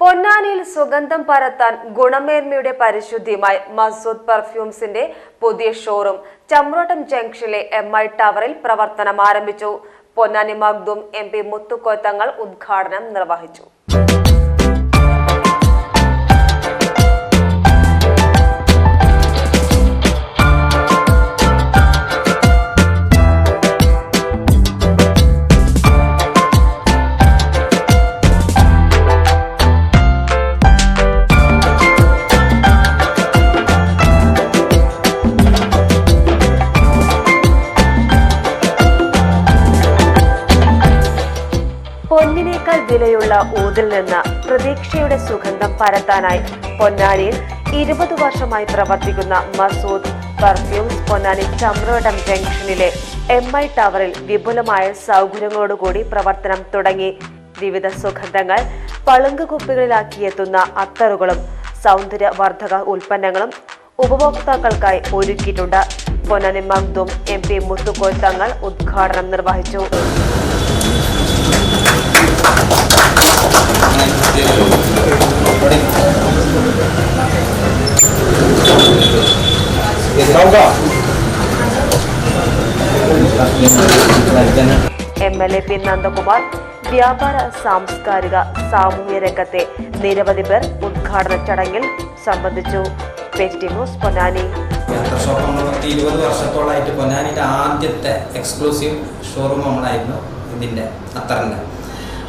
പൊന്നാനിയിൽ സുഗന്ധം പരത്താൻ ഗുണമേന്മയുടെ പരിശുദ്ധിയുമായി മസൂദ് പെർഫ്യൂംസിന്റെ പുതിയ ഷോറൂം ചമ്രോട്ടം ജംഗ്ഷനിലെ MI ടവറിൽ പ്രവർത്തനം ആരംഭിച്ചു. പൊന്നാനി മഖ്ദൂം MP മുത്തുക്കോയ ഉദ്ഘാടനം നിർവഹിച്ചു. പൊന്നിനേക്കാൾ വിലയുള്ള ഊതിൽ നിന്ന് പ്രതീക്ഷയുടെ സുഗന്ധം പരത്താനായി പൊന്നാനിയിൽ 20 വർഷമായി പ്രവർത്തിക്കുന്ന മസൂദ് പെർഫ്യൂംസ് പൊന്നാനി ചമ്രോട്ടം ജംഗ്ഷനിലെ MI ടവറിൽ വിപുലമായ സൗകര്യങ്ങളോടുകൂടി പ്രവർത്തനം തുടങ്ങി. വിവിധ സുഗന്ധങ്ങൾ പളുങ്ക് കുപ്പികളിലാക്കിയെത്തുന്ന അത്തറുകളും സൗന്ദര്യവർദ്ധക ഉൽപ്പന്നങ്ങളും ഉപഭോക്താക്കൾക്കായി ഒരുക്കിയിട്ടുണ്ട്. പൊന്നാനി മഖ്ദൂം MP മുത്തുക്കോയ ഉദ്ഘാടനം നിർവഹിച്ചു. MLA P. നന്ദകുമാർ, വ്യാപാര, സാംസ്കാരിക, സാമൂഹ്യ രംഗത്തെ നിരവധി പേർ ഉദ്ഘാടന ചടങ്ങിൽ സംബന്ധിച്ചു. പൊന്നാനി 20 വർഷത്തോളമായിട്ട് പൊന്നാനിയുടെ ആദ്യത്തെ എക്സ്ക്ലൂസീവ് ഷോറൂം നമ്മളായിരുന്നു ഇതിൻ്റെ അത്തറിൻ്റെ.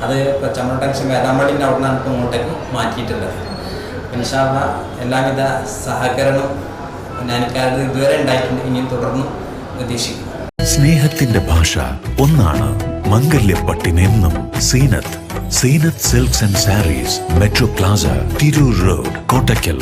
അത് ചമ്രോട്ടം വേലാമ്പള്ളിൻ്റെ അവിടെ നിന്നാണ് ഇപ്പോൾ ഇങ്ങോട്ടേക്ക് മാറ്റിയിട്ടുള്ളത്. ഇൻഷാ അല്ലാഹ് എല്ലാവിധ സഹകരണവും പൊന്നാനിക്കാരുടെ ഇതുവരെ ഉണ്ടായിട്ടുണ്ട്, ഇനിയും തുടർന്നും പ്രതീക്ഷിക്കും. സ്നേഹത്തിന്റെ ഭാഷ ഒന്നാണ്. മംഗല്യപ്പട്ടിനെന്നും Seenath silks and sarees, metro plaza, Tirur road, Kottakkal.